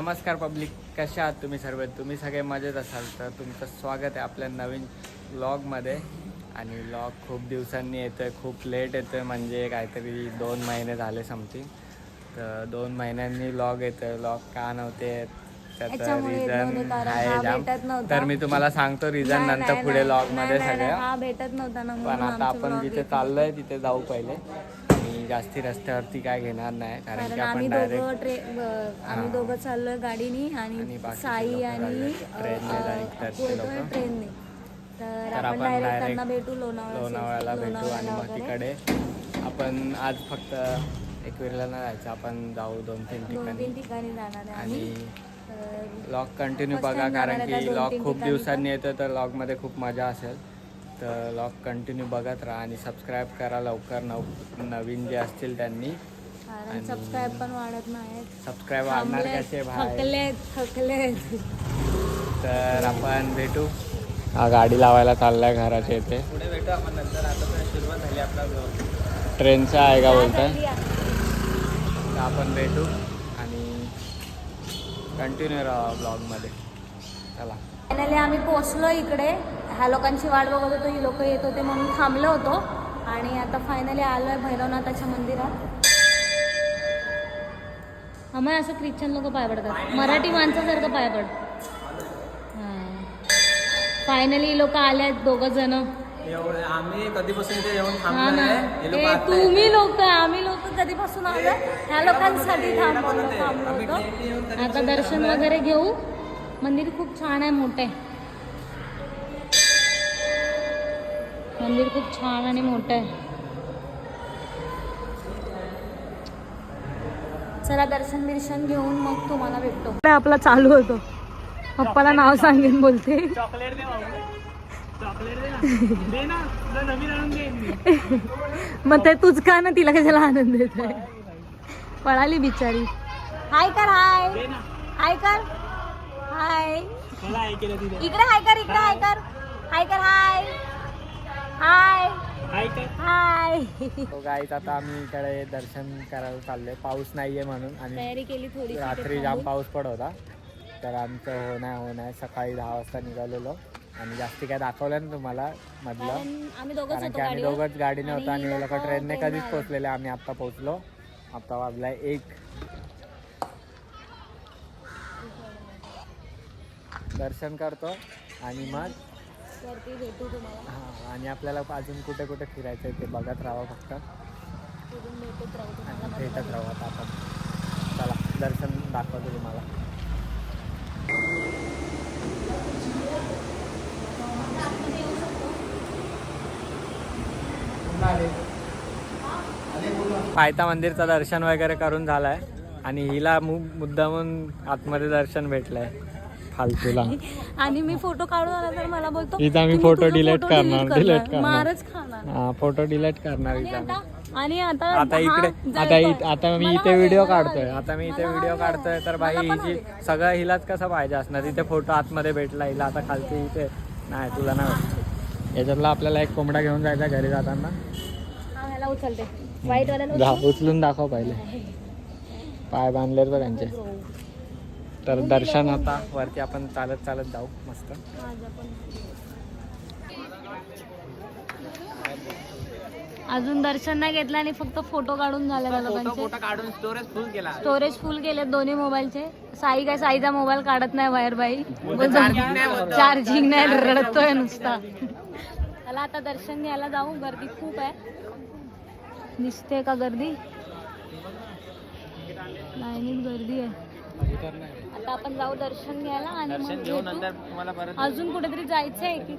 नमस्कार पब्लिक, कसे आहात तुम्ही सर्व? तुम्ही सगळे मजेत असाल तर तुमचं स्वागत आहे आपल्या नवीन व्लॉगमध्ये. आणि व्लॉग खूप दिवसांनी येतो आहे, खूप लेट येतो आहे, म्हणजे काहीतरी 2 महिने झाले समथिंग. तर 2 महिन्यांनी व्लॉग येतो आहे. व्लॉग का नव्हते त्याचं रिझन आहे जाम, तर मी तुम्हाला सांगतो रिझन नंतर पुढे व्लॉगमध्ये सगळं. हा भेटत नव्हता ना, पण आता आपण जिथे चाललो आहे तिथे जाऊ पहिले. आणि जास्ती रस्त्यावरती काय घेणार नाही, कारण की आपण डायरेक्ट आम्ही दोघं चाललोय गाडीनी आणि साई आणि ट्रेनने. तर आपण डायरेक्ट त्यांना भेटू लोणावळ्याला भेटू. आणि मग तिकडे आपण आज फक्त एकविराला नाही जायचं, आपण जाऊ 2-3 ठिकाणी जाणार आहे. आणि व्लॉग कंटिन्यू बघा, कारण की व्लॉग खूप दिवसांनी येतो तर व्लॉगमध्ये खूप मजा असेल. तर व्लॉग कंटिन्यू बघत राहा आणि सबस्क्राईब करा लवकर. नवीन जे असतील त्यांनी. आणि सबस्क्राईब पण वाढत नाही. सबस्क्राईब वाढणार कसे थकले. तर आपण भेटू. हा गाडी लावायला चाललाय घराच्या इथे. पुढे भेटू आपण नंतर. आता तर सुरुवात झाली आपला ब्लॉग. ट्रेनचा आहे का बोलताय? तर आपण भेटू आणि कंटिन्यू राहा ब्लॉगमध्ये. चला. फायनली आम्ही पोचलो इकडे. ह्या लोकांची वाट बघत होतो, ही लोक येत होते म्हणून थांबलो होतो. आणि आता फायनली आलोय भैरवनाथाच्या मंदिरात. आम्हाला असं ख्रिश्चन लोक पाय पडतात, मराठी माणसासारखं पाय पड. फायनली लोक आले आहेत, 2 जण. आम्ही कधीपासून इथे येऊन हा ना, तुम्ही लोक, आम्ही लोक कधीपासून आलो ह्या लोकांसाठी थांबलो होतो. आता दर्शन वगैरे घेऊ. मंदिर खूप छान आहे, मोठे मंदिर, खूप छान आणि मोठं आहे. चला दर्शन घेऊन मग तुम्हाला भेटतो. आपला चालू होतो, पप्पाला नाव सांगेन बोलते. चॉकलेट दे बाबा, चॉकलेट दे ना, तुला नवीन आणून देईन मी. मग ते तुझ का ना, तिला कशाला आनंद देत आहे? पळाली बिचारी. हाय कर, हाय हाय कर, हाय इकडे, हाय कर इकडे, हाय कर, हाय कर, हाय हाय हाय. गाईत आता आम्ही इकडे दर्शन करायला चाललोय. पाऊस नाहीये म्हणून, आणि तयारी केली थोडी. रात्री जाम पाऊस पडत होता. तर आमचं हो नाही सकाळी 10 वाजता निघालेलो. आणि जास्ती काय दाखवलं ना तुम्हाला मधलं, कारण की आम्ही दोघंच गाडीने होतो आणि हे लोक ट्रेनने कधीच पोचलेले. आम्ही आत्ता पोचलो. आता वाजलाय 1. दर्शन करतो आणि मग भेटू तुम्हाला. हां, आणि आपल्याला अजून कुठे कुठे फिरायचं आहे ते बघत राहावं फक्त. भेटत राहू आता आपण. चला दर्शन दाखवतो तुम्हाला. पायथा मंदिरचं दर्शन वगैरे करून झालंय आणि हिला मुद्दामून आतमध्ये दर्शन भेटलंय फालतूला. आणि मी फोटो काढून आला तर मला बोलतो इथं आम्ही फोटो डिलीट करणार. मारच खाणार. हा, फोटो डिलीट करणार. आणि आता इकडे आता मी इथे व्हिडिओ काढतोय तर बाई हिची सगळं हिलाच कसं पाहिजे असणार. इथे फोटो आतमध्ये भेटला हिला, आता खालती इथे नाही, तुला नाही. याच्यातला आपल्याला एक कोंबडा घेऊन जायचा घरी जाताना. उचलते वाईट वाल्याला उचलून दाखव पहिले. पाय बांधले तर त्यांचे. तर दर्शन आता वरती आपण चालत जाऊ मस्त. अजून दर्शन नाही घेतलं आणि फक्त फोटो काढून झाले काढून स्टोरेज फुल केले दोन्ही मोबाईलचे. साईचा मोबाईल काढत नाही बाहेर बाई, चार्जिंग नाही, रडतोय नुसता. त्याला आता दर्शन घ्यायला जाऊ. गर्दी खूप आहे. दिसते का गर्दी? लाईनीत गर्दी आहे. आता आपण जाऊ दर्शन घ्यायला आणि मग अजून कुठेतरी जायचंय की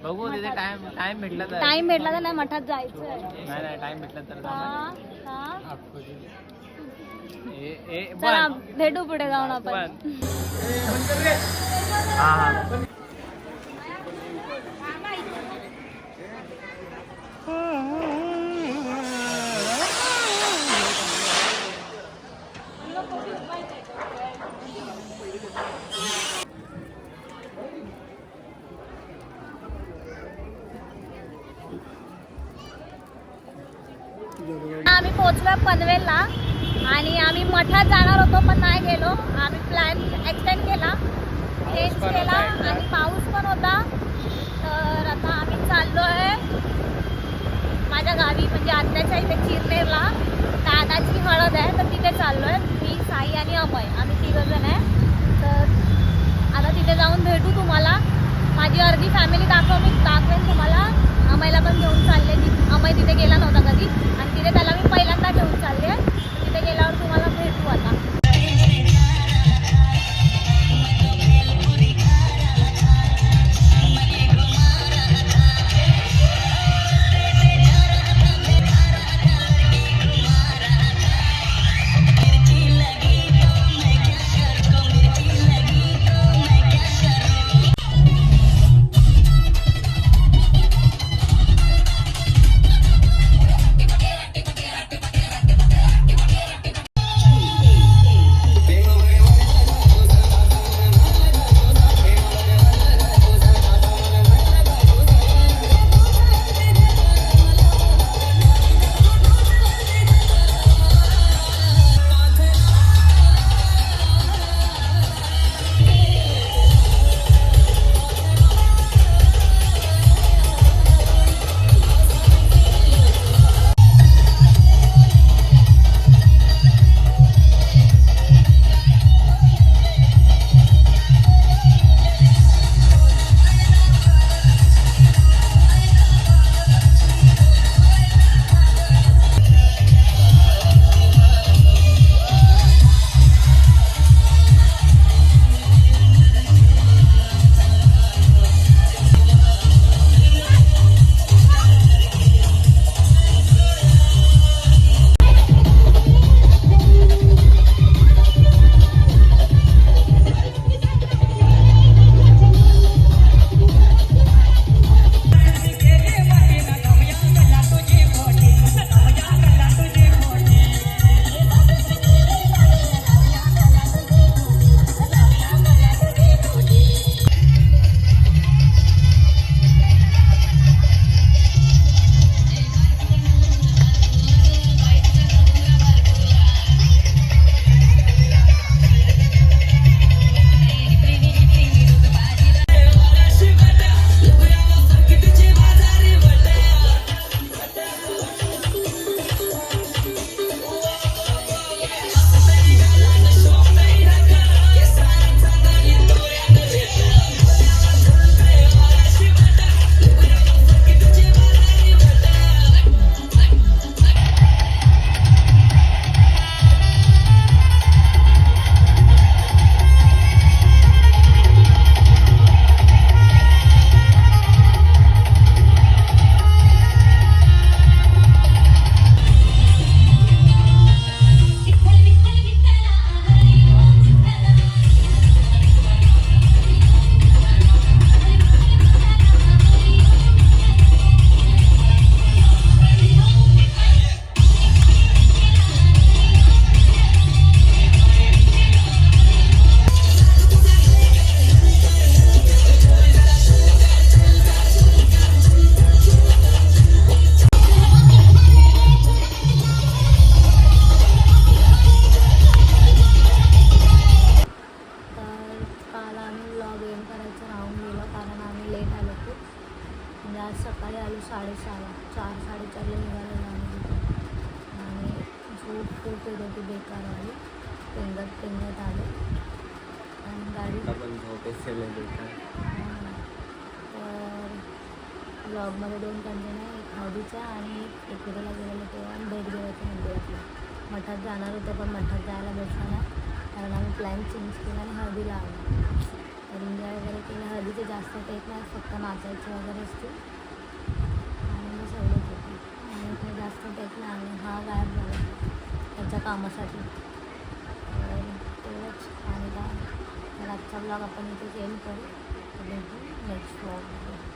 बघू. तिथे टाइम भेटला तर नाही, मठात जायचंय. नाही टाइम भेटला तर चला भेटू पुढे जाऊन आपण. आम्ही पोहोचलो पनवेलला आणि आम्ही मठात जाणार होतो पण नाही गेलो. आम्ही प्लॅन एक्सटेंड केला, चेंज पण केला होता एकदा. आणि पाऊस पण होता. तर आता आम्ही चाललो आहे माझ्या गावी, म्हणजे आत्याच्या इथे चिरनेरला दादाची हळद आहे, तर तिथे चाललो आहे. मी, साई आणि अमय, आम्ही 3 जण आहे. तर आता तिथे जाऊन भेटू तुम्हाला. माझी अर्धी फॅमिली दाखवेन तुम्हाला. अमयला पण घेऊन चालले. अमय तिथे गेला नव्हता कधी आणि तिथे त्याला मी पहिल्यांदा घेऊन चालले. तिथे गेल्यावर तुम्हाला भेटू आता. सकाळी आलो 6:30ला, 4-4:30ला निघालेलो आम्ही तिथे आणि झोप खूप येत होती बेकार आली, पेंगत आलो आणि गाडी पण झोपेल बेकार. तर ब्लॉगमध्ये 2 कंटेन आहे, एक हळदीचा आणि एक एकविरेला गेलेलो तेव्हा आणि भेट देवाच्या मंदिरातला. मठात जाणार होतं पण मठात जायला भेटलं नाही कारण आम्ही प्लॅन चेंज केला आणि हळदीला आलो. तर एन्जॉय वगैरे केलं. हळदीचे जास्त टेक नाही, फक्त नाचायचे वगैरे असतील आणि मग सगळंच होतं आणि काही जास्त टेक नाही. आणि हा गायब झाला त्याच्या कामासाठी. तर तेवढंच आणि काय. तर आजचा ब्लॉग आपण इथे एंड करू. भेटू नेक्स्ट ब्लॉग.